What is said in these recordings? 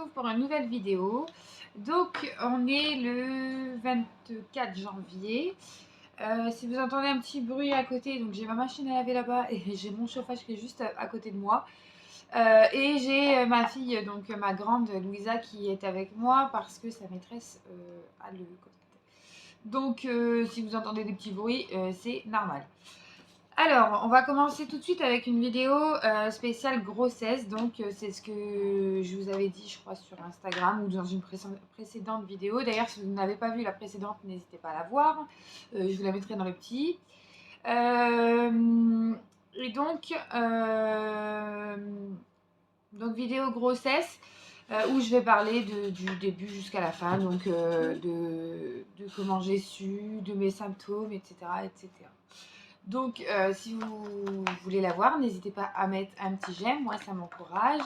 retrouve pour une nouvelle vidéo. Donc on est le 24 janvier. Si vous entendez un petit bruit à côté, donc j'ai ma machine à laver là-bas et j'ai mon chauffage qui est juste à côté de moi. Et j'ai ma fille, donc ma grande Louisa, qui est avec moi parce que sa maîtresse a le Covid. Donc si vous entendez des petits bruits, c'est normal. Alors, on va commencer tout de suite avec une vidéo spéciale grossesse. Donc, c'est ce que je vous avais dit, je crois, sur Instagram ou dans une précédente vidéo. D'ailleurs, si vous n'avez pas vu la précédente, n'hésitez pas à la voir. Je vous la mettrai dans le petit. Et donc, vidéo grossesse où je vais parler du début jusqu'à la fin. Donc, de comment j'ai su, de mes symptômes, etc. etc. Donc, si vous voulez la voir, n'hésitez pas à mettre un petit j'aime, moi ça m'encourage.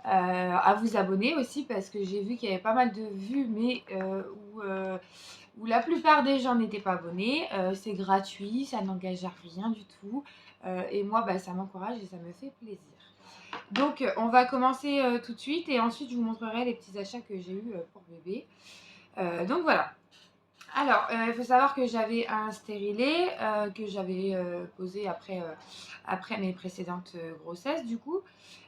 À vous abonner aussi parce que j'ai vu qu'il y avait pas mal de vues, mais où la plupart des gens n'étaient pas abonnés. C'est gratuit, ça n'engage à rien du tout. Et moi, bah, ça m'encourage et ça me fait plaisir. Donc, on va commencer tout de suite et ensuite je vous montrerai les petits achats que j'ai eus pour bébé. Donc voilà. Alors, il faut savoir que j'avais un stérilet que j'avais posé après mes précédentes grossesses, du coup.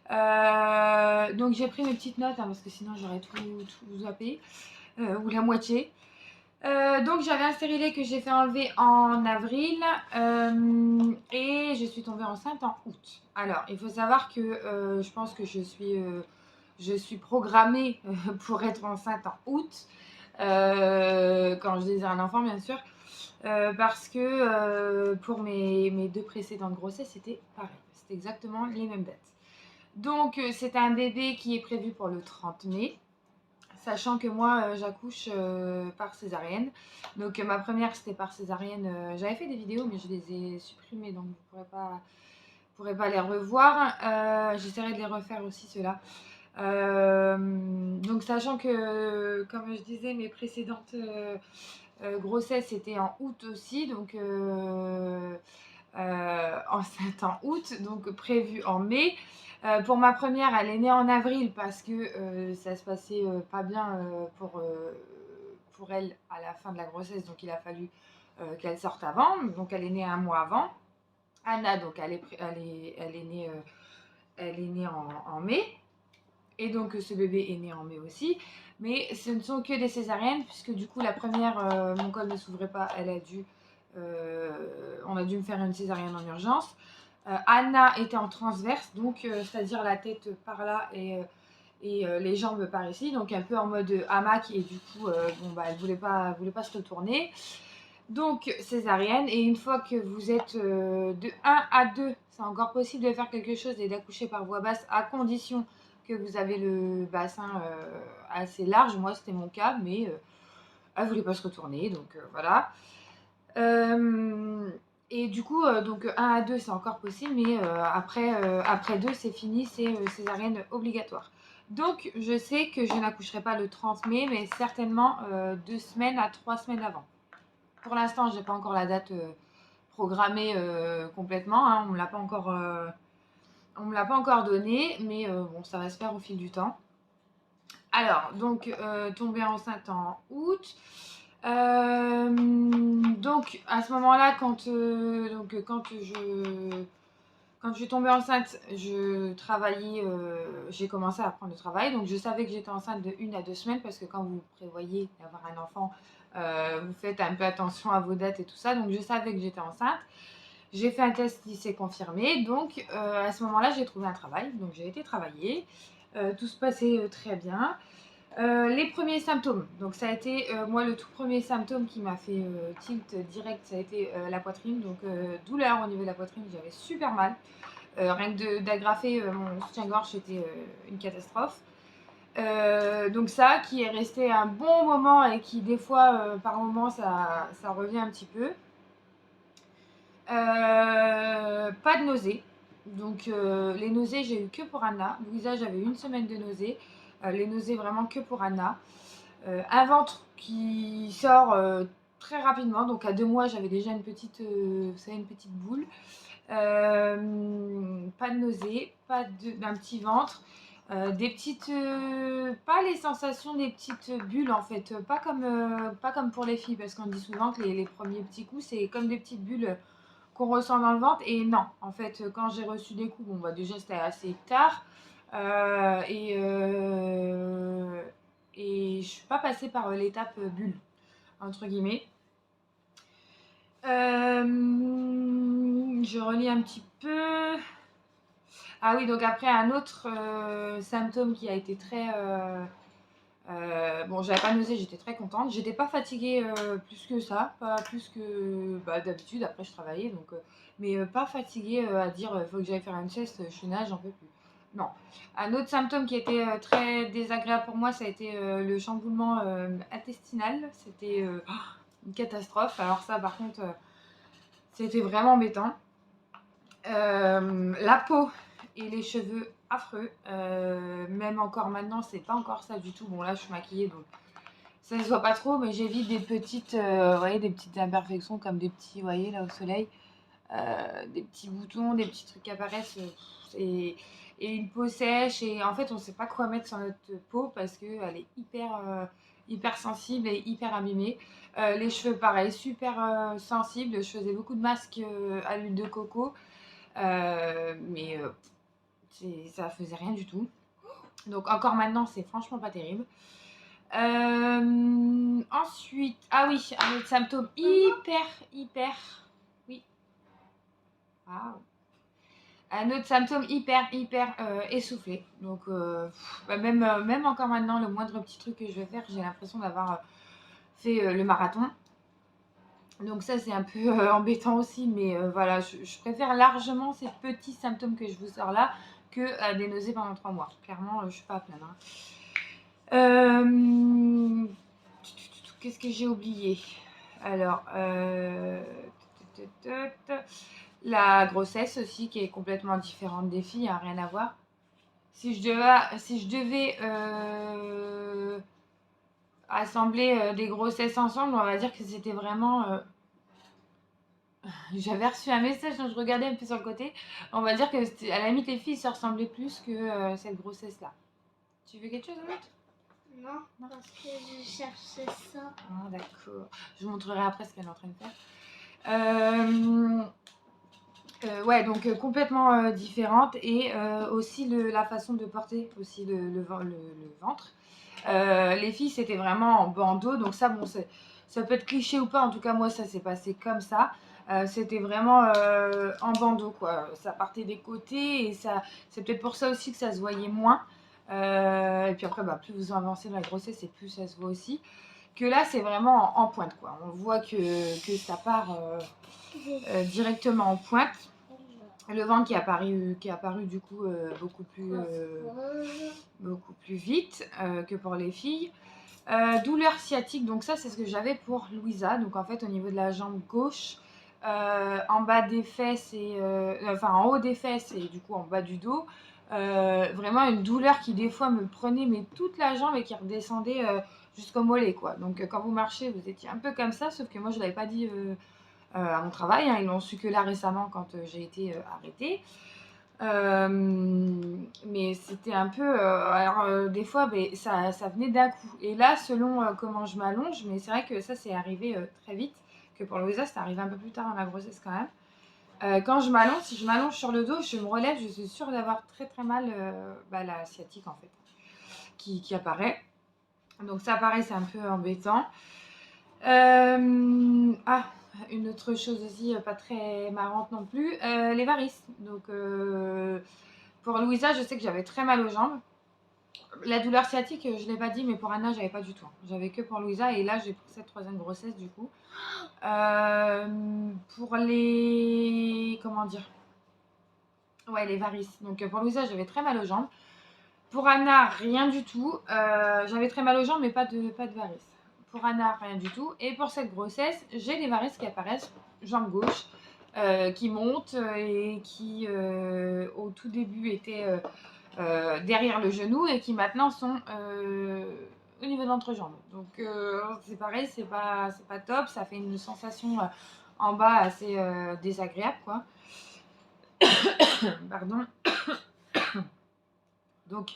Donc, j'ai pris mes petites notes parce que sinon j'aurais tout zappé ou la moitié. Donc, j'avais un stérilet que j'ai fait enlever en avril et je suis tombée enceinte en août. Alors, il faut savoir que je pense que je suis programmée pour être enceinte en août. Quand je désire un enfant, bien sûr, parce que pour mes deux précédentes grossesses, c'était pareil, c'était exactement les mêmes dates. Donc, c'est un bébé qui est prévu pour le 30 mai, sachant que moi, j'accouche par césarienne. Donc, ma première, c'était par césarienne. J'avais fait des vidéos, mais je les ai supprimées, donc vous ne pourrez pas les revoir. J'essaierai de les refaire aussi, ceux-là. Donc, sachant que, comme je disais, mes précédentes grossesses étaient en août aussi, donc enceinte en août, donc prévue en mai. Pour ma première, elle est née en avril parce que ça se passait pas bien pour elle à la fin de la grossesse, donc il a fallu qu'elle sorte avant. Donc elle est née un mois avant. Anna, donc elle est née en mai. Et donc ce bébé est né en mai aussi. Mais ce ne sont que des césariennes, puisque du coup la première, mon col ne s'ouvrait pas, on a dû me faire une césarienne en urgence. Anna était en transverse, donc c'est-à-dire la tête par là et les jambes par ici, donc un peu en mode hamac, et du coup elle voulait pas se retourner. Donc césarienne, et une fois que vous êtes de 1 à 2, c'est encore possible de faire quelque chose et d'accoucher par voie basse, à condition que vous avez le bassin assez large. Moi c'était mon cas, mais elle voulait pas se retourner, donc voilà. Et du coup, donc 1 à 2 c'est encore possible, mais après 2 c'est fini, c'est césarienne obligatoire. Donc je sais que je n'accoucherai pas le 30 mai, mais certainement 2 semaines à 3 semaines avant. Pour l'instant, je n'ai pas encore la date programmée complètement, hein. On me l'a pas encore donnée, mais bon, ça va se faire au fil du temps. Alors, donc, tombée enceinte en août. Donc, à ce moment-là, quand je suis tombée enceinte, je travaillais, j'ai commencé à prendre le travail. Donc, je savais que j'étais enceinte de 1 à 2 semaines parce que quand vous prévoyez d'avoir un enfant, vous faites un peu attention à vos dates et tout ça. Donc, je savais que j'étais enceinte. J'ai fait un test qui s'est confirmé. Donc, à ce moment-là, j'ai trouvé un travail. Donc, j'ai été travailler. Tout se passait très bien. Les premiers symptômes. Donc, ça a été, moi, le tout premier symptôme qui m'a fait tilt direct, ça a été la poitrine. Donc, douleur au niveau de la poitrine, j'avais super mal. Rien que d'agrafer mon soutien-gorge, c'était une catastrophe. Donc ça, qui est resté un bon moment et qui, des fois, par moment, ça revient un petit peu. Pas de nausées. Donc, les nausées, j'ai eu que pour Anna. Louisa, j'avais 1 semaine de nausées. Les nausées, vraiment que pour Anna. Un ventre qui sort très rapidement. Donc, à 2 mois, j'avais déjà une petite boule. Pas de nausées, pas d'un petit ventre. Des petites, pas les sensations des petites bulles en fait, pas comme pour les filles parce qu'on dit souvent que les premiers petits coups c'est comme des petites bulles qu'on ressent dans le ventre et non, en fait quand j'ai reçu des coups, bon bah déjà c'était assez tard euh, et, euh, et je suis pas passée par l'étape bulle entre guillemets. Je relis un petit peu. Ah oui, donc après, un autre symptôme qui a été très. Bon, j'avais pas nausée, j'étais très contente. J'étais pas fatiguée plus que ça, pas plus que bah, d'habitude. Après, je travaillais, donc. Mais pas fatiguée à dire faut que j'aille faire une sieste, je suis nage, j'en peux plus. Non. Un autre symptôme qui était très désagréable pour moi, ça a été le chamboulement intestinal. C'était une catastrophe. Alors, ça, par contre, c'était vraiment embêtant. La peau et les cheveux affreux. Même encore maintenant, c'est pas encore ça du tout. Bon, là, je suis maquillée, donc ça se voit pas trop, mais j'évite des petites, vous voyez, des petites imperfections comme des petits, vous voyez, là au soleil, des petits boutons, des petits trucs qui apparaissent, et une peau sèche. Et en fait, on sait pas quoi mettre sur notre peau parce qu'elle est hyper sensible et hyper abîmée. Les cheveux, pareil, super sensibles. Je faisais beaucoup de masques à l'huile de coco. Mais ça faisait rien du tout. Donc encore maintenant, c'est franchement pas terrible. Ensuite, ah oui, un autre symptôme hyper, oui, wow. Un autre symptôme hyper essoufflé. Donc bah même encore maintenant, le moindre petit truc que je vais faire, j'ai l'impression d'avoir fait le marathon. Donc ça, c'est un peu embêtant aussi, mais voilà, je préfère largement ces petits symptômes que je vous sors là que des nausées pendant 3 mois. Clairement, je suis pas à plaindre. Hein. Qu'est-ce que j'ai oublié? Alors, la grossesse aussi, qui est complètement différente des filles, hein, rien à voir. Si je devais assembler des grossesses ensemble, on va dire que c'était vraiment j'avais reçu un message dont je regardais un peu sur le côté. On va dire que à la limite les filles se ressemblaient plus que cette grossesse-là. Tu veux quelque chose d'autre? Non, parce que je cherchais ça. Ah, d'accord. Je vous montrerai après ce qu'elle est en train de faire. Ouais, donc complètement différente et aussi la façon de porter aussi le ventre. Les filles, c'était vraiment en bandeau, donc ça, bon, ça peut être cliché ou pas, en tout cas, moi, ça s'est passé comme ça. C'était vraiment en bandeau, quoi. Ça partait des côtés et c'est peut-être pour ça aussi que ça se voyait moins. Et puis après, bah, plus vous avancez dans la grossesse et plus ça se voit aussi. Que là, c'est vraiment en pointe, quoi. On voit que ça part directement en pointe. Le ventre qui est apparu du coup beaucoup plus vite que pour les filles. Douleur sciatique, donc ça c'est ce que j'avais pour Louisa. Donc en fait au niveau de la jambe gauche, en bas des fesses et enfin en haut des fesses et du coup en bas du dos, vraiment une douleur qui des fois me prenait mais toute la jambe et qui redescendait jusqu'au mollet quoi. Donc quand vous marchez vous étiez un peu comme ça, sauf que moi je l'avais pas dit à mon travail. Hein. Ils l'ont su que là récemment quand j'ai été arrêtée. Mais c'était un peu. Alors, des fois, ça venait d'un coup. Et là, selon comment je m'allonge, mais c'est vrai que ça, c'est arrivé très vite. Que pour Louisa, c'est arrivé un peu plus tard dans ma grossesse quand même. Quand je m'allonge, si je m'allonge sur le dos, je me relève, je suis sûre d'avoir très mal la sciatique en fait, qui apparaît. Donc, ça apparaît, c'est un peu embêtant. Ah, une autre chose aussi, pas très marrante non plus, les varices. Donc, pour Louisa, je sais que j'avais très mal aux jambes. La douleur sciatique, je ne l'ai pas dit, mais pour Anna, j'avais pas du tout. J'avais que pour Louisa, et là, j'ai pris cette 3e grossesse du coup. Pour les. Comment dire? Ouais, les varices. Donc, pour Louisa, j'avais très mal aux jambes. Pour Anna, rien du tout. J'avais très mal aux jambes, mais pas de varices. Pour Anna, rien du tout. Et pour cette grossesse, j'ai des varices qui apparaissent, jambe gauche, qui montent et qui, au tout début, étaient derrière le genou et qui maintenant sont au niveau de l'entrejambe. Donc, c'est pareil, c'est pas top. Ça fait une sensation en bas assez désagréable, quoi. Pardon. Donc,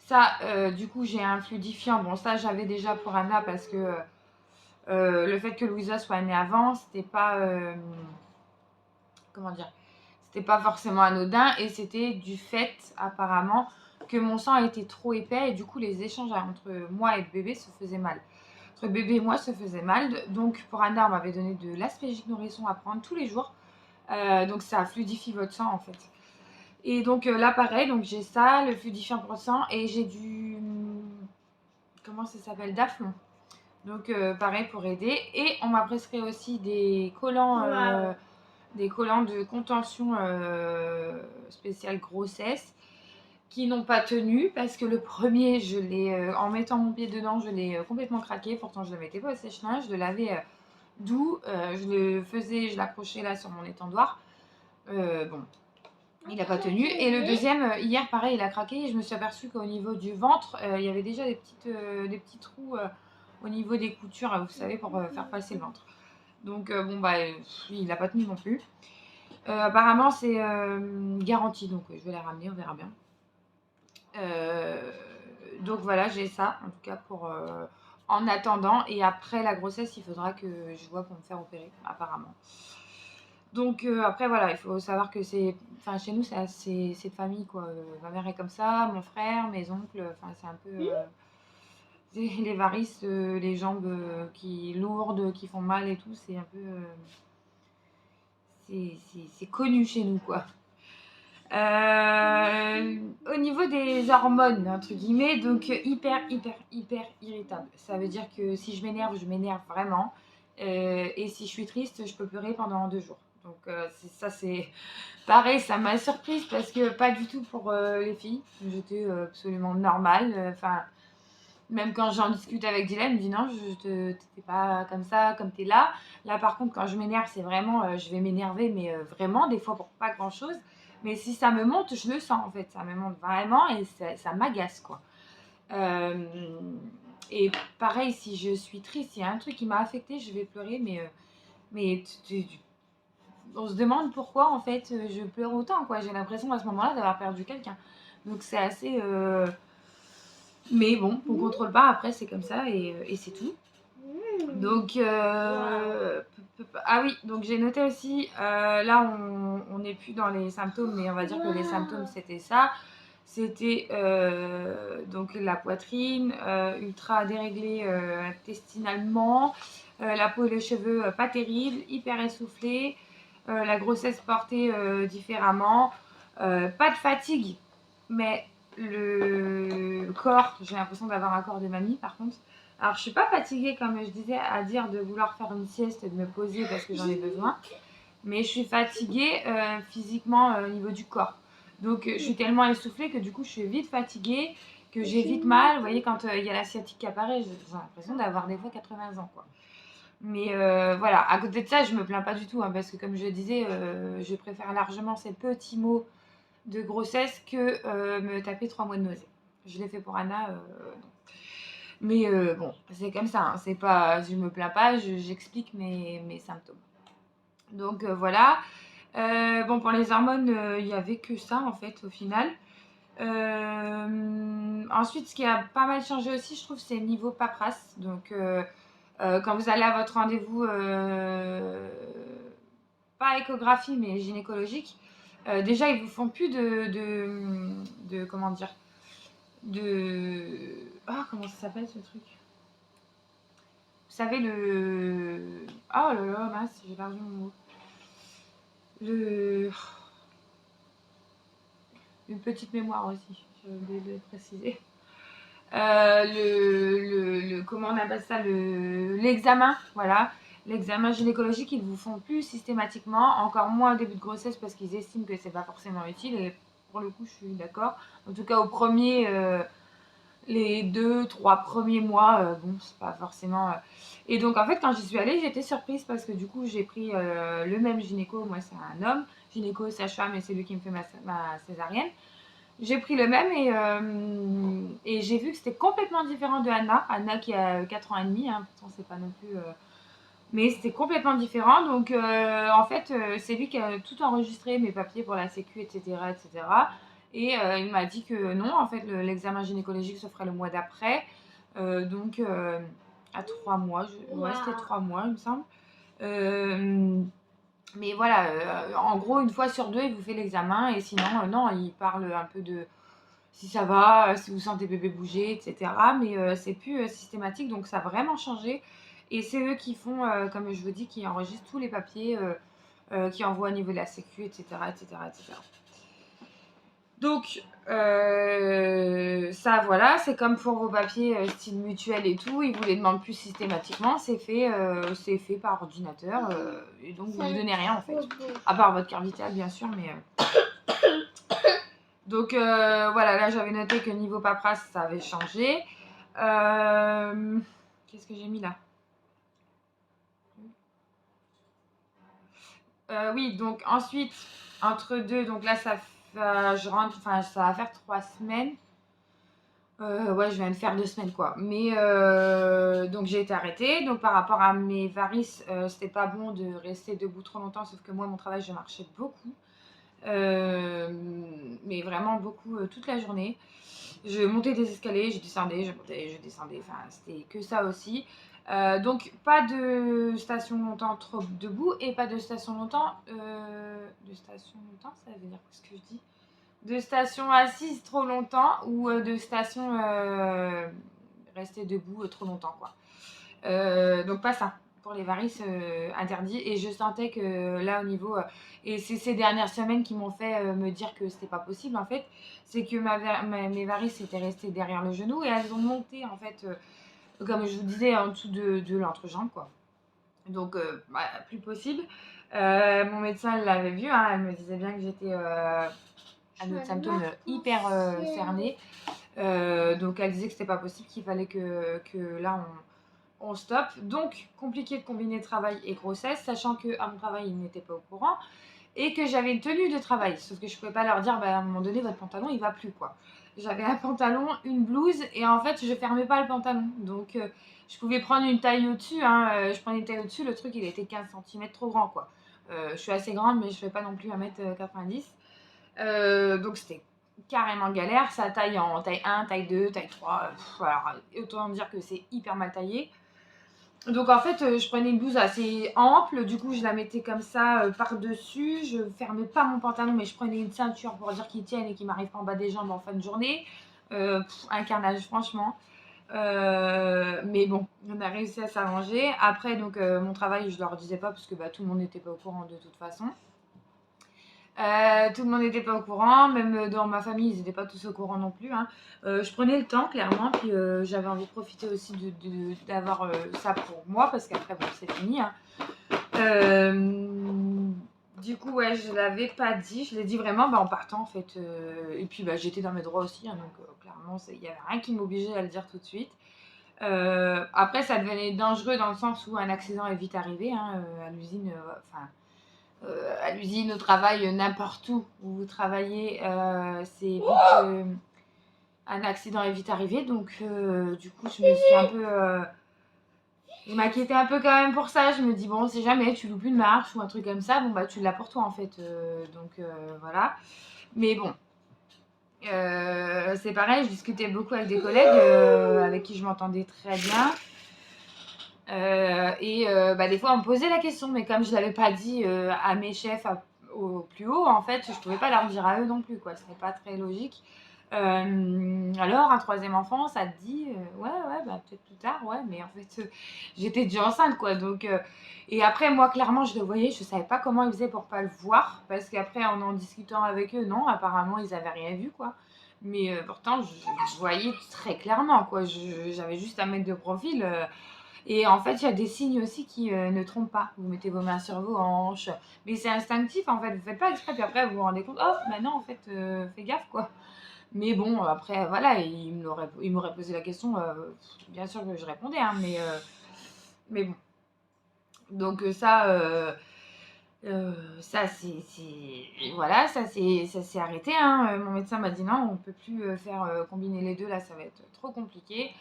Ça, du coup, j'ai un fluidifiant. Bon, ça, j'avais déjà pour Anna parce que le fait que Louisa soit née avant, c'était pas. Comment dire? C'était pas forcément anodin et c'était du fait, apparemment, que mon sang était trop épais et du coup, les échanges entre moi et le bébé se faisaient mal. Entre bébé et moi se faisaient mal. Donc, pour Anna, on m'avait donné de l'aspégique nourrisson à prendre tous les jours. Donc, ça fluidifie votre sang en fait. Et donc là, pareil, donc j'ai ça, le fluidifiant pour le sang et j'ai du. Comment ça s'appelle? Daflon. Donc, pareil pour aider. Et on m'a prescrit aussi des collants de contention spéciale grossesse qui n'ont pas tenu parce que le premier, je l'ai, en mettant mon pied dedans, je l'ai complètement craqué. Pourtant, je ne le mettais pas au sèche-linge, je le lavais doux. Je le faisais, je l'accrochais là sur mon étendoir. Bon, il n'a pas tenu. Et le deuxième, hier, pareil, il a craqué. Et je me suis aperçue qu'au niveau du ventre, il y avait déjà des petits trous au niveau des coutures, vous savez, pour faire passer le ventre. Donc, bon, bah, il n'a pas tenu non plus. Apparemment, c'est garanti, donc je vais la ramener, on verra bien. Donc voilà, j'ai ça, en tout cas, pour en attendant. Et après la grossesse, il faudra que je vois pour me faire opérer, apparemment. Donc après, voilà, il faut savoir que c'est... Enfin, chez nous, c'est de famille, quoi. Ma mère est comme ça, mon frère, mes oncles, enfin, c'est un peu... les varices, les jambes qui lourdes, qui font mal et tout, c'est un peu... c'est connu chez nous, quoi. Au niveau des hormones, entre guillemets, donc hyper irritable. Ça veut dire que si je m'énerve vraiment. Et si je suis triste, je peux pleurer pendant 2 jours. Donc ça, c'est pareil, ça m'a surprise parce que pas du tout pour les filles. J'étais absolument normale. Enfin, même quand j'en discute avec Dylan, il me dit non, t'étais pas comme ça, comme t'es là. Là, par contre, quand je m'énerve, c'est vraiment, je vais m'énerver, mais vraiment, des fois pour pas grand chose. Mais si ça me monte, je le sens en fait. Ça me monte vraiment et ça m'agace, quoi. Euh, et pareil, si je suis triste, il y a un truc qui m'a affectée, je vais pleurer, mais on se demande pourquoi en fait je pleure autant, quoi. J'ai l'impression à ce moment-là d'avoir perdu quelqu'un. Donc c'est assez. Mais bon, on contrôle pas, après c'est comme ça et c'est tout. Donc, ah oui, donc j'ai noté aussi, là on n'est plus dans les symptômes, mais on va dire que les symptômes c'était ça. C'était donc la poitrine, ultra déréglée intestinalement, la peau et les cheveux pas terribles, hyper essoufflés, la grossesse portée différemment, pas de fatigue, mais le corps, j'ai l'impression d'avoir un corps de mamie par contre. Alors je suis pas fatiguée comme je disais à dire de vouloir faire une sieste et de me poser parce que j'en ai besoin, mais je suis fatiguée physiquement au niveau du corps. Donc je suis tellement essoufflée que du coup je suis vite fatiguée, que j'ai vite mal. Vous voyez, quand il y a la sciatique qui apparaît, j'ai l'impression d'avoir des fois 80 ans, quoi. Mais voilà, à côté de ça, je me plains pas du tout, hein, parce que comme je disais, je préfère largement ces petits mots de grossesse que me taper 3 mois de nausée. Je l'ai fait pour Anna, non. Mais bon, c'est comme ça, hein, c'est pas, je me plains pas, j'explique mes symptômes. Donc voilà. Bon, pour les hormones, il n'y avait que ça en fait au final. Ensuite, ce qui a pas mal changé aussi, je trouve, c'est le niveau paperasse. Donc, quand vous allez à votre rendez-vous, pas échographie, mais gynécologique, déjà, ils vous font plus de comment dire, de... Ah, comment ça s'appelle ce truc? Vous savez, le... Oh là là, mince, j'ai perdu mon mot. Le... Une petite mémoire aussi, j'ai oublié de le préciser. Comment on appelle ça, l'examen, voilà. L'examen gynécologique, ils vous font plus systématiquement, encore moins au début de grossesse parce qu'ils estiment que c'est pas forcément utile. Et pour le coup, je suis d'accord. En tout cas, au premier, les 2, 3 premiers mois, bon, c'est pas forcément. Et donc, en fait, quand j'y suis allée, j'étais surprise parce que du coup, j'ai pris le même gynéco. Moi, c'est un homme, gynéco, sage-femme, et c'est lui qui me fait ma césarienne. J'ai pris le même et j'ai vu que c'était complètement différent de Anna. Anna qui a 4 ans et demi, hein, pourtant c'est pas non plus. Mais c'était complètement différent. Donc en fait, c'est lui qui a tout enregistré, mes papiers pour la sécu, etc. etc. Et il m'a dit que non, en fait, l'examen gynécologique se ferait le mois d'après. Donc, à 3 mois. Ouais, c'était 3 mois, il me semble. Mais voilà, en gros, une fois sur deux, il vous fait l'examen. Et sinon, non, il parle un peu de si ça va, si vous sentez bébé bouger, etc. Mais c'est plus systématique, donc ça a vraiment changé. Et c'est eux qui font, comme je vous dis, qui enregistrent tous les papiers, qui envoient au niveau de la sécu, etc. etc., etc. Donc, ça, voilà, c'est comme pour vos papiers style mutuel et tout, ils vous les demandent plus systématiquement, c'est fait par ordinateur, et donc vous ne donnez rien en fait. À part votre carte vitale, bien sûr, mais... Donc, voilà, là, j'avais noté que niveau paperasse, ça avait changé. Qu'est-ce que j'ai mis là? Oui, donc ensuite, entre deux, donc là, je rentre, enfin, ça va faire 3 semaines. Ouais, je viens de faire 2 semaines, quoi. Mais donc j'ai été arrêtée. Donc par rapport à mes varices, c'était pas bon de rester debout trop longtemps, sauf que moi, mon travail, je marchais beaucoup. Mais vraiment beaucoup toute la journée. Je montais des escaliers, je descendais, je montais, je descendais. Enfin, c'était que ça aussi. Donc pas de station longtemps trop debout et pas de station longtemps. De station longtemps, ça veut dire ce que je dis? De station assise trop longtemps ou de station rester debout trop longtemps, quoi. Donc pas ça. Pour les varices, interdit. Et je sentais que là, au niveau... et c'est ces dernières semaines qui m'ont fait me dire que c'était pas possible, en fait. C'est que mes varices étaient restées derrière le genou et elles ont monté, en fait, comme je vous disais, en dessous de l'entrejambe, quoi. Donc, bah, plus possible. Mon médecin l'avait vu, hein, elle me disait bien que j'étais un autre symptôme hyper cerné. Donc, elle disait que c'était pas possible, qu'il fallait que là, on stoppe. Donc, compliqué de combiner travail et grossesse, sachant qu'à mon travail, ils n'étaient pas au courant et que j'avais une tenue de travail. Sauf que je pouvais pas leur dire, bah, à un moment donné, votre pantalon, il va plus, quoi. J'avais un pantalon, une blouse et en fait, je fermais pas le pantalon. Donc, je pouvais prendre une taille au-dessus. Hein, je prenais une taille au-dessus, le truc, il était 15 cm trop grand, quoi. Je suis assez grande, mais je fais pas non plus 1m90. Donc, c'était carrément galère. Ça taille en taille 1, taille 2, taille 3. Alors, autant dire que c'est hyper mal taillé. Donc en fait, je prenais une blouse assez ample, du coup je la mettais comme ça par-dessus, je fermais pas mon pantalon, mais je prenais une ceinture pour dire qu'il tienne et qu'il m'arrive pas en bas des jambes en fin de journée. Un carnage franchement. Mais bon, on a réussi à s'arranger. Après, donc mon travail, je leur disais pas parce que bah, tout le monde n'était pas au courant de toute façon. Tout le monde n'était pas au courant, même dans ma famille, ils n'étaient pas tous au courant non plus. Hein. Je prenais le temps, clairement, puis j'avais envie de profiter aussi d'avoir ça pour moi, parce qu'après, bon, c'est fini. Hein. Du coup, ouais, je l'avais pas dit, je l'ai dit vraiment en partant, en fait. Et puis, bah, j'étais dans mes droits aussi, hein, donc clairement, il n'y avait rien qui m'obligeait à le dire tout de suite. Après, ça devenait dangereux dans le sens où un accident est vite arrivé, hein, à l'usine, à l'usine, au travail, n'importe où vous travaillez, c'est vite un accident est vite arrivé. Donc, du coup, je me suis un peu. Je m'inquiétais un peu quand même pour ça. Je me dis, bon, si jamais tu loupes une marche ou un truc comme ça, bon, bah, tu l'as pour toi en fait. Donc, voilà. Mais bon. C'est pareil, je discutais beaucoup avec des collègues avec qui je m'entendais très bien. Bah, des fois, on me posait la question, mais comme je ne l'avais pas dit à mes chefs au plus haut, en fait, je ne pouvais pas leur dire à eux non plus, quoi. Ce n'est pas très logique. Alors, un troisième enfant, ça te dit, ouais, bah, peut-être plus tard, ouais, mais en fait, j'étais déjà enceinte, quoi. Donc, et après, moi, clairement, je le voyais, je ne savais pas comment ils faisaient pour pas le voir, parce qu'après, en discutant avec eux, non, apparemment, ils n'avaient rien vu, quoi. Mais pourtant, je voyais très clairement, quoi. J'avais juste un mètre de profil. Et en fait, il y a des signes aussi qui ne trompent pas. Vous mettez vos mains sur vos hanches. Mais c'est instinctif, en fait. Vous ne faites pas exprès. Puis après, vous vous rendez compte, oh, bah non, en fait, fais gaffe, quoi. Mais bon, après, voilà, il m'aurait posé la question. Bien sûr que je répondais, hein, mais bon. Donc ça, voilà, ça s'est arrêté. Hein. Mon médecin m'a dit non, on ne peut plus faire combiner les deux. Là, ça va être trop compliqué.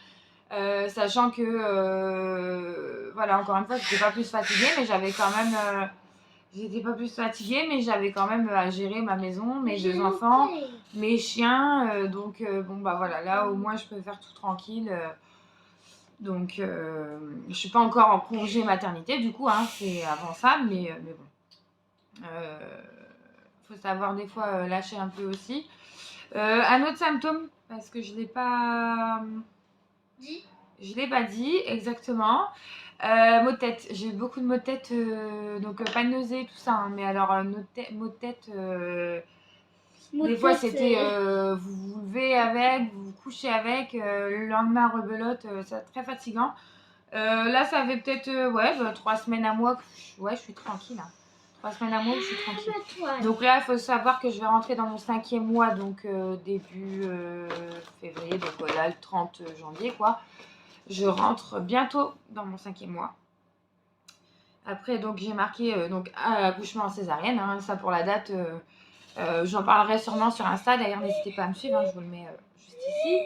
Sachant que, voilà, encore une fois, je n'étais pas plus fatiguée, mais J'étais pas plus fatiguée, mais j'avais quand même à gérer ma maison, mes 2 enfants, mes chiens. Donc, bon, bah voilà, là au moins je peux faire tout tranquille. Donc, je suis pas encore en congé maternité, du coup, hein, c'est avant ça, mais bon. Faut savoir des fois lâcher un peu aussi. Un autre symptôme, parce que je l'ai pas Dis. je l'ai pas dit exactement. Maux de tête. J'ai eu beaucoup de maux de tête, donc pas de nausées, tout ça, hein, mais alors maux de tête. Des fois, c'était vous vous levez avec, vous vous couchez avec, le lendemain rebelote, c'est très fatigant. Là, ça fait peut-être ouais, 3 semaines à mois que ouais, je suis tranquille. Hein. 3 semaines à mois où je suis tranquille. Donc là, il faut savoir que je vais rentrer dans mon 5e mois, donc début février, donc voilà, le 30 janvier, quoi. Je rentre bientôt dans mon 5e mois. Après, donc j'ai marqué donc accouchement césarienne, hein, ça pour la date. J'en parlerai sûrement sur Insta. D'ailleurs, n'hésitez pas à me suivre, hein, je vous le mets juste ici.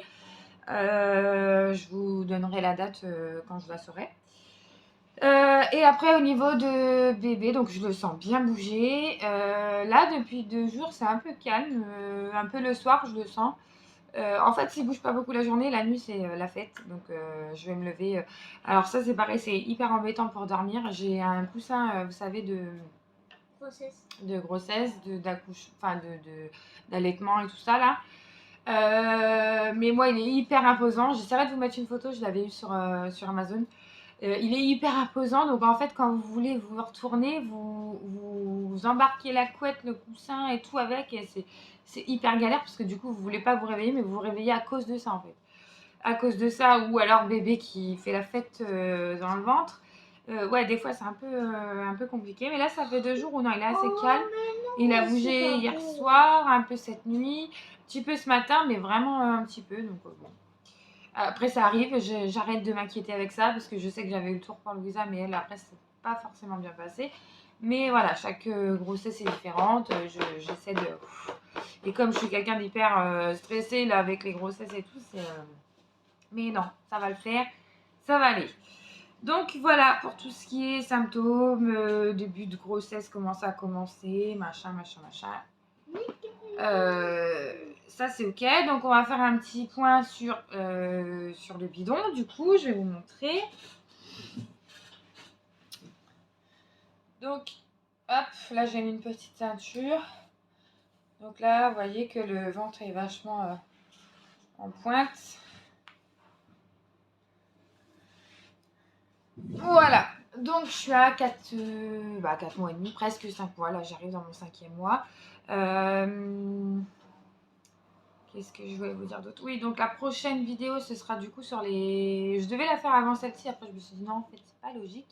Je vous donnerai la date quand je la saurai. Et après, au niveau de bébé, donc je le sens bien bouger. Là, depuis 2 jours, c'est un peu calme. Un peu le soir, je le sens. En fait, s'il bouge pas beaucoup la journée, la nuit, c'est la fête. Donc, je vais me lever. Alors, ça, c'est pareil, c'est hyper embêtant pour dormir. J'ai un coussin, vous savez, de grossesse, d'allaitement et tout ça, là. Mais moi, il est hyper imposant. J'essaierai de vous mettre une photo, je l'avais eu sur Amazon. Il est hyper imposant, donc en fait, quand vous voulez vous retourner, vous embarquez la couette, le coussin et tout avec, et c'est hyper galère parce que du coup, vous voulez pas vous réveiller, mais vous vous réveillez à cause de ça en fait. À cause de ça, ou alors bébé qui fait la fête dans le ventre. Ouais, des fois, c'est un peu compliqué, mais là, ça fait 2 jours où non, il est assez calme. Il a bougé hier soir, un peu cette nuit, un petit peu ce matin, mais vraiment un petit peu, donc bon. Après, ça arrive, j'arrête de m'inquiéter avec ça parce que je sais que j'avais eu le tour pour Louisa, mais elle, après, c'est pas forcément bien passé. Mais voilà, chaque grossesse est différente. J'essaie de. Et comme je suis quelqu'un d'hyper stressé là, avec les grossesses et tout, c'est. Mais non, ça va le faire, ça va aller. Donc voilà pour tout ce qui est symptômes, début de grossesse, comment ça a commencé, machin. Ça c'est ok, donc on va faire un petit point sur le bidon. Du coup, je vais vous montrer. Donc, hop, là j'ai mis une petite ceinture. Donc là, vous voyez que le ventre est vachement en pointe. Voilà, donc je suis à 4 mois et demi, presque 5 mois. Là, j'arrive dans mon 5e mois. Qu'est-ce que je voulais vous dire d'autre? Oui, donc la prochaine vidéo, ce sera du coup sur les... Je devais la faire avant celle-ci, après je me suis dit non, en fait, c'est pas logique.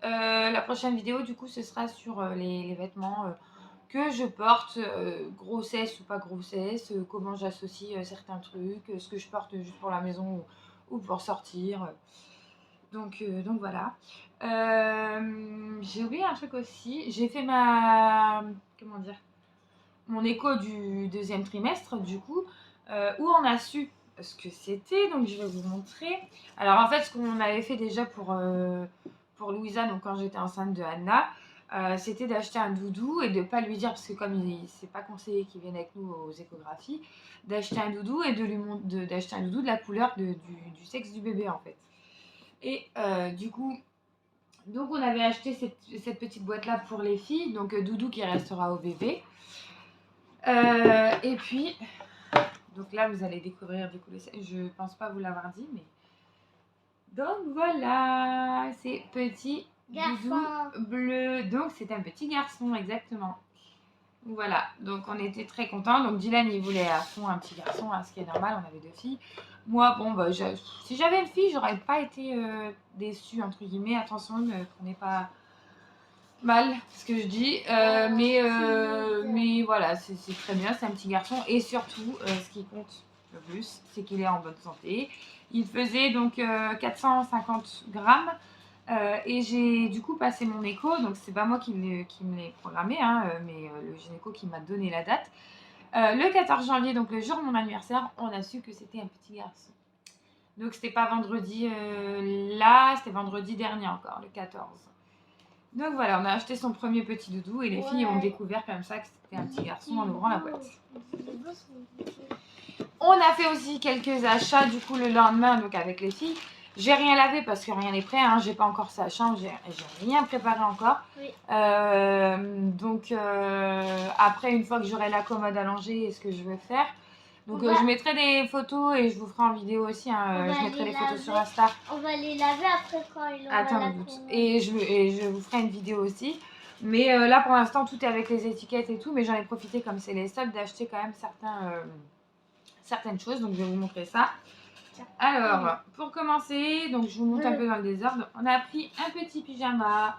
La prochaine vidéo, du coup, ce sera sur les vêtements que je porte, grossesse ou pas grossesse, comment j'associe certains trucs, ce que je porte juste pour la maison ou pour sortir. Donc voilà. J'ai oublié un truc aussi. J'ai fait comment dire, mon écho du 2e trimestre, du coup, où on a su ce que c'était. Donc je vais vous montrer. Alors en fait, ce qu'on avait fait déjà pour Louisa, donc quand j'étais enceinte de Anna, c'était d'acheter un doudou et de ne pas lui dire, parce que comme c'est pas conseillé qu'il vienne avec nous aux échographies, d'acheter un doudou et d'acheter un doudou de la couleur du sexe du bébé en fait. Et du coup, donc on avait acheté cette petite boîte-là pour les filles, donc doudou qui restera au bébé. Et puis, donc là vous allez découvrir du coup, je pense pas vous l'avoir dit, mais donc voilà, c'est petit doudou bleu. Donc c'est un petit garçon, exactement. Voilà, donc on était très contents. Donc Dylan, il voulait à fond un petit garçon, hein, ce qui est normal, on avait 2 filles. Moi, bon, bah, si j'avais une fille, j'aurais pas été déçue, entre guillemets. Attention, ne prenez pas mal ce que je dis. Mais voilà, c'est très bien, c'est un petit garçon. Et surtout, ce qui compte le plus, c'est qu'il est en bonne santé. Il faisait donc 450 grammes. Et j'ai du coup passé mon écho, donc c'est pas moi qui me l'ai programmé, hein, mais le gynéco qui m'a donné la date. Le 14 janvier, donc le jour de mon anniversaire, on a su que c'était un petit garçon. Donc c'était pas vendredi là, c'était vendredi dernier encore, le 14. Donc voilà, on a acheté son premier petit doudou et les filles ont découvert comme ça que c'était un petit garçon en ouvrant la boîte. On a fait aussi quelques achats du coup le lendemain donc avec les filles. J'ai rien lavé parce que rien n'est prêt, hein. J'ai pas encore sa chambre, j'ai rien préparé encore. Oui. Donc après une fois que j'aurai la commode allongée, ce que je vais faire. Donc je mettrai des photos et je vous ferai en vidéo aussi. Hein. Je mettrai des photos sur Insta. On va les laver après quand il aura la commode. Et je vous ferai une vidéo aussi. Mais là pour l'instant tout est avec les étiquettes et tout. Mais j'en ai profité comme c'est les soldes d'acheter quand même certaines choses. Donc je vais vous montrer ça. Alors pour commencer, donc je vous montre un peu dans le désordre. On a pris un petit pyjama.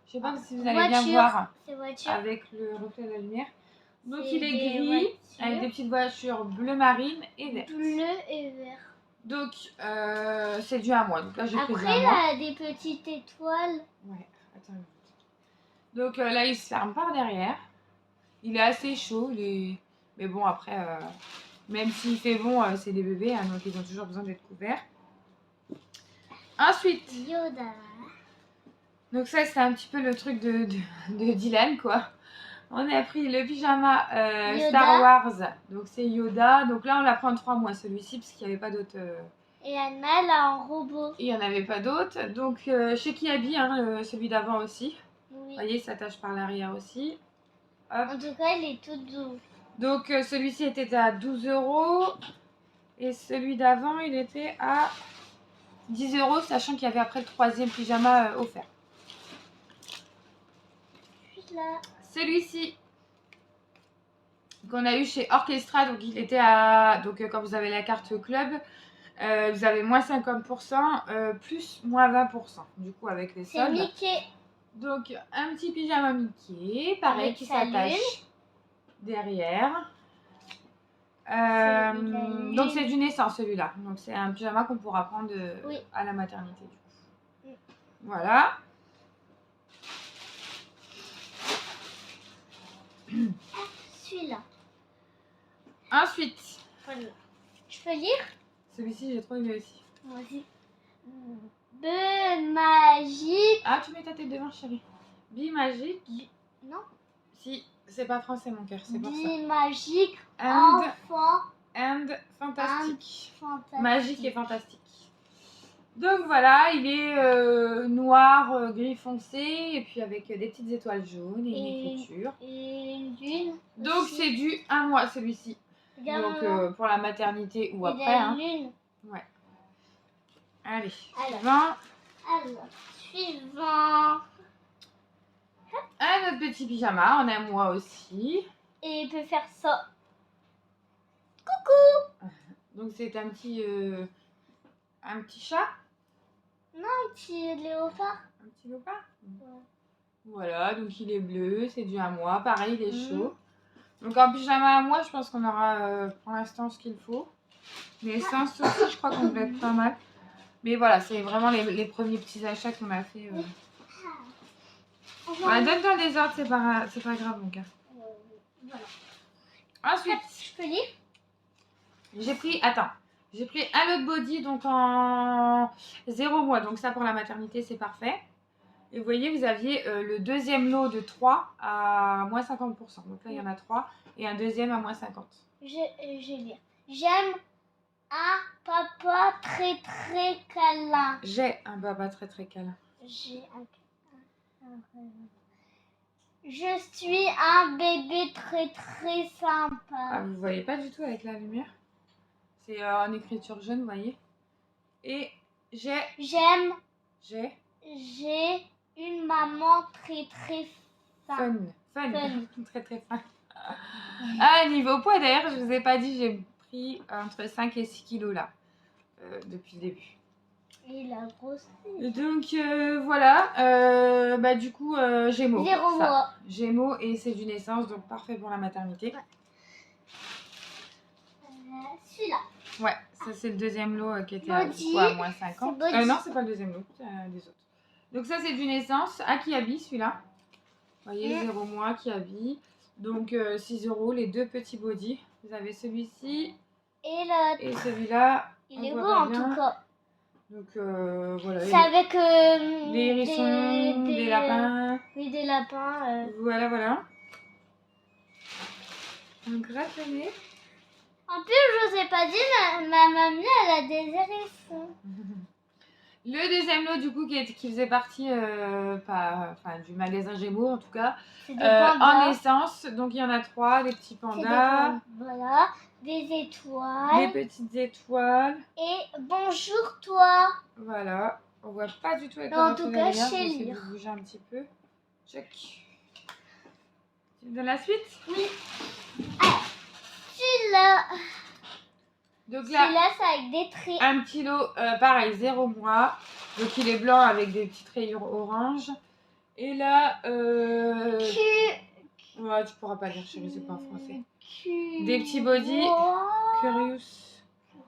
Je sais pas si vous allez bien voir avec le reflet de la lumière. Donc il est gris avec des petites voitures bleu marine et vert. Bleu et vert. Donc c'est dû à moi. Donc là j'ai pris Après il a des petites étoiles. Ouais, attends. Donc là il se ferme par derrière. Il est assez chaud. Mais bon après, même s'il fait bon, c'est des bébés, hein, donc ils ont toujours besoin d'être couverts. Ensuite. Yoda. Donc ça c'est un petit peu le truc de Dylan quoi. On a pris le pyjama Star Wars, donc c'est Yoda. Donc là, on l'a pris en 3 mois celui-ci, parce qu'il n'y avait pas d'autres. Et Anna, elle a un robot. Il n'y en avait pas d'autres. Donc chez Kiabi, hein, celui d'avant aussi. Oui. Vous voyez, il s'attache par l'arrière aussi. Hop. En tout cas, il est tout doux. Donc celui-ci était à 12 €. Et celui d'avant, il était à 10 €, sachant qu'il y avait après le 3e pyjama offert. Là. Celui-ci qu'on a eu chez Orchestra, donc il était à. Donc quand vous avez la carte club, vous avez moins 50%, plus moins 20%, du coup avec les soldes. C'est Mickey. Donc un petit pyjama Mickey, pareil, avec qui s'attache derrière. Donc c'est du naissance celui-là. Donc c'est un pyjama qu'on pourra prendre à la maternité du coup. Oui. Voilà. Celui-là. Ensuite. Voilà. Je peux lire? Celui-ci j'ai trop aimé aussi. Moi aussi. Be magique. Ah, tu mets ta tête devant, chérie. Bi magique. Non. Si, c'est pas français mon cœur, c'est pour ça. Bi magique. Enfant. And fantastique. Magique et fantastique. Donc voilà, il est noir, gris foncé, et puis avec des petites étoiles jaunes et une écriture. Et une lune. Donc c'est du 1 mois celui-ci. Donc pour la maternité ou après. Hein. Lune. Ouais. Allez, suivant. Alors, suivant. Un autre petit pyjama, en 1 mois aussi. Et il peut faire ça. Coucou. Donc c'est un petit chat. Non, un petit léopard. Un petit léopard. Ouais. Voilà, donc il est bleu, c'est du 1 mois. Pareil, il est chaud. Donc en pyjama à moi, je pense qu'on aura pour l'instant ce qu'il faut. Les sens aussi, je crois qu'on devrait être pas mal. Mais voilà, c'est vraiment les premiers petits achats qu'on a fait. Voilà, donne dans le désordre, c'est pas grave mon gars. Voilà. Ensuite, je peux lire? J'ai pris un autre body donc en 0 mois. Donc ça pour la maternité, c'est parfait. Et vous voyez, vous aviez le deuxième lot de 3 à moins 50%. Donc là, il y en a 3 et un deuxième à moins 50. Je lis. J'aime un papa très très câlin. J'ai un papa très très câlin. Je suis un bébé très très sympa. Ah, vous voyez pas du tout avec la lumière. C'est en écriture jaune, vous voyez. Et j'ai une maman très très fun. Très très fun. Ah, niveau poids d'ailleurs, je vous ai pas dit, j'ai pris entre 5 et 6 kilos là, depuis le début. Et la grosse. Donc voilà, bah du coup Gémeaux. 0 mois. Gémeaux et c'est du naissance, donc parfait pour la maternité. Celui-là. Ouais, ça c'est le deuxième lot qui était à moins 50. Non, c'est pas le deuxième lot, c'est des autres. Donc ça c'est du naissance à Kiabi celui-là. Vous voyez, 0 mois Kiabi. Donc 6 €, les deux petits bodys. Vous avez celui-ci et l'autre. Et celui-là. Il est beau en tout cas. Donc voilà. C'est avec des hérissons, des lapins. Oui, des lapins. Voilà, voilà. Un gratte-nez. En plus, je vous ai pas dit, ma mamie, elle a des hérissons. Le deuxième lot, du coup, qui faisait partie du magasin Gémeaux, en tout cas, C'est des pandas. en essence. Donc, il y en a 3, des petits pandas. Voilà, des étoiles. Des petites étoiles. Et bonjour, toi. Voilà. On voit pas du tout avec En tout cas, chez J'essaie lire. de bouger un petit peu. Check. Tu me donnes la suite? Oui. Ah, celui-là. Donc là, Celui-là, c'est avec des traits. un petit lot, pareil, 0 mois. Donc il est blanc avec des petites rayures orange. Et là, ouais, tu pourras pas lire, chérie, c'est pas en français. Des petits body. Curious.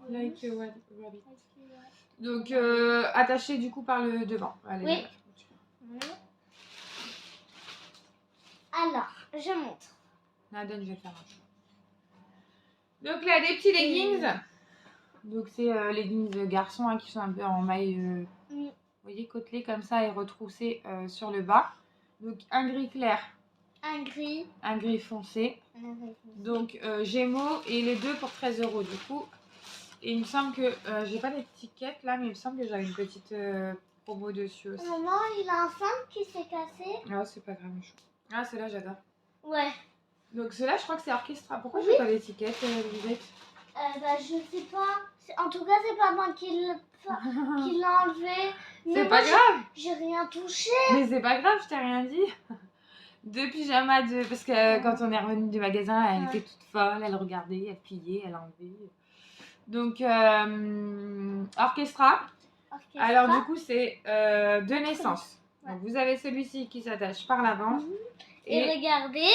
Like a rabbit. Donc attaché du coup par le devant. Allez, Oui. Alors, je montre. Donne, je vais faire un choix. Donc là, des petits leggings. Donc c'est leggings garçons qui sont un peu en maille, vous voyez, côtelés comme ça et retroussés sur le bas. Donc un gris clair. Un gris. Un gris foncé. Donc Gémeaux et les deux pour 13 € du coup. Et il me semble que, j'ai pas d'étiquette là, mais il me semble que j'avais une petite promo dessus aussi. Maman, il a un cintre qui s'est cassé. Ah, c'est pas grave. Ah, celle-là, j'adore. Ouais. Donc ceux-là, je crois que c'est Orchestra. Pourquoi Oui. j'ai pas d'étiquette, Lisette? Bah, je sais pas. En tout cas, c'est pas moi qui l'a enlevé. C'est pas grave. J'ai rien touché. Mais c'est pas grave, je t'ai rien dit. Deux pyjamas parce que quand on est revenu du magasin, elle était toute folle, elle regardait, elle pliait, elle enlevait. Donc Orchestra. Alors du coup, c'est de naissance. Ouais. Donc, vous avez celui-ci qui s'attache par l'avant. Et regardez,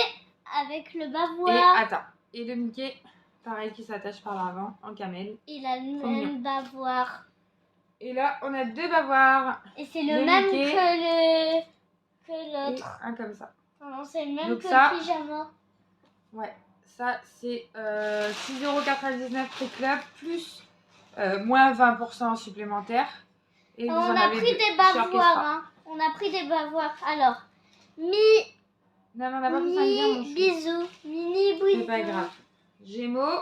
avec le Et bavoir. attends. Et le Mickey, pareil, qui s'attache par l'avant en camel. Il a le même bavoir. Et là, on a deux bavoirs. Et c'est le même Mickey que l'autre. Et un comme ça. Non, c'est le même donc que ça, le pyjama. Ouais, ça c'est 6,99 € prix club plus moins 20% supplémentaire. Et vous on en a avez pris deux, des chez bavoirs. Orchestra. Hein. On a pris des bavoirs. Alors, Non, mais on n'a pas besoin de dire mon chou. bisous. Mini bisous. C'est pas grave. Gémeaux.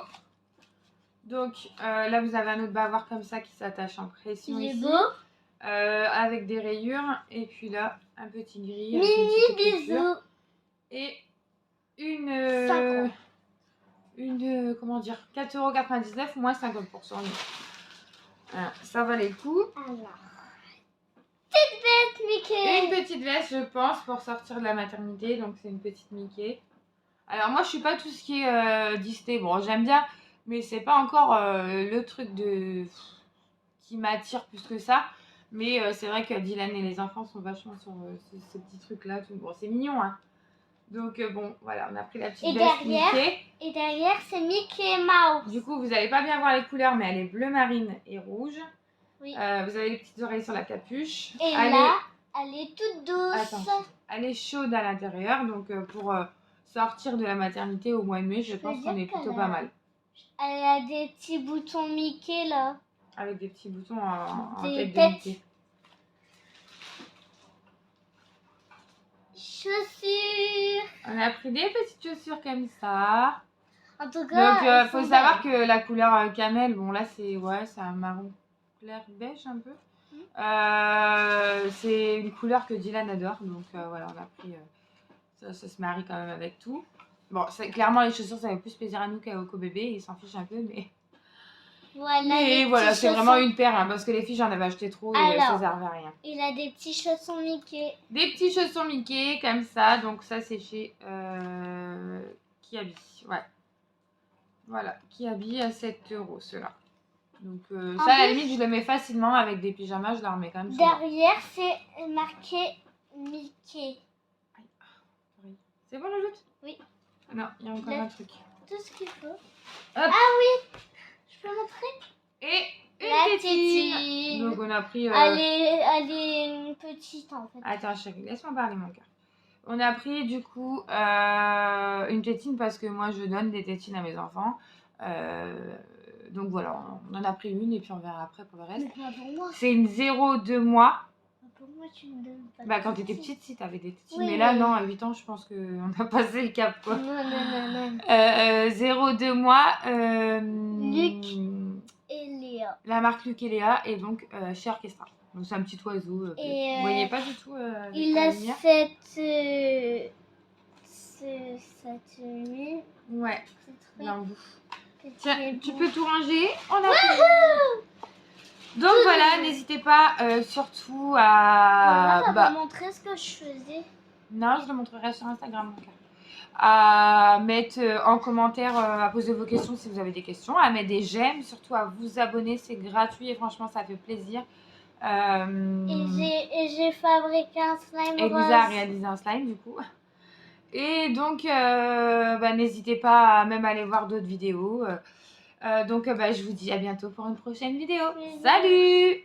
Donc là, vous avez un autre bavard comme ça qui s'attache en pression Il est ici. beau. Avec des rayures. Et puis là, un petit gris. Mini bisous. Et une comment dire, 4,99 € moins 50%. Voilà, ça valait le coup. Alors, petite veste Mickey. Une petite veste, je pense, pour sortir de la maternité. Donc c'est une petite Mickey. Alors moi, je suis pas tout ce qui est Disney. Bon, j'aime bien, mais c'est pas encore le truc qui m'attire plus que ça. Mais c'est vrai que Dylan et les enfants sont vachement sur ce petit truc-là. Bon, c'est mignon, hein. Donc bon, voilà, on a pris la petite veste Mickey. Et derrière, c'est Mickey Mouse. Du coup, vous n'allez pas bien voir les couleurs, mais elle est bleu marine et rouge. Oui. Vous avez les petites oreilles sur la capuche. Et là, elle est toute douce. Attends, elle est chaude à l'intérieur, donc pour sortir de la maternité au mois de mai, je pense qu'on est plutôt pas mal. Elle a des petits boutons Mickey là. Avec des petits boutons en Des tête de Mickey. Chaussures. On a pris des petites chaussures comme ça. En tout cas, donc faut savoir que la couleur camel, bon là c'est un marron clair beige un peu. C'est une couleur que Dylan adore, donc voilà, on a pris ça se marie quand même avec tout. Bon, clairement les chaussures ça fait plus plaisir à nous qu'au bébé, il s'en fiche un peu, mais voilà, c'est vraiment une paire, hein, parce que les filles j'en avais acheté trop et ça servait à rien. Il a des petits chaussons Mickey. Des petits chaussons Mickey comme ça, donc ça c'est chez Kiabi, ouais. Voilà, Kiabi à 7 € ceux-là. Donc ça, à la limite, je le mets facilement avec des pyjamas, je la remets quand même souvent. Derrière, c'est marqué Mickey. C'est bon, le jute? Oui. Non, il y a encore un truc. Tout ce qu'il faut. Hop. Ah oui, je peux montrer? Et La une tétine. tétine. Donc on a pris... Elle est petite en fait. Attends chérie, laisse-moi parler mon cœur. On a pris du coup une tétine parce que moi je donne des tétines à mes enfants. donc voilà, on en a pris une et puis on verra après pour le reste. Mais pas pour moi. C'est une 0,2 mois. Pour moi, tu me donnes pas. Bah quand t'étais petite, si t'avais des tétines. Oui, mais là, mais- non, à 8 ans, je pense qu'on a passé le cap, quoi. Non. 0,2 mois. Luc. Et Léa. La marque Luc et Léa et donc chez Orchestra. Donc c'est un petit oiseau. Et, vous voyez pas du tout avec Il la a lumière. cette nuit. Ouais, C'est bien très vous. petit Tiens, et tu beau. peux tout ranger. On a fini. Donc voilà, n'hésitez pas surtout à... Maman, t'as pas montré ce que je faisais. Non, je le montrerai sur Instagram. Donc, à mettre en commentaire, à poser vos questions si vous avez des questions, à mettre des j'aime, surtout à vous abonner, c'est gratuit et franchement ça fait plaisir. Et j'ai fabriqué un slime Et vous rose. a réalisé un slime du coup. Et donc n'hésitez pas à même aller voir d'autres vidéos. Donc je vous dis à bientôt pour une prochaine vidéo. Bisous. Salut!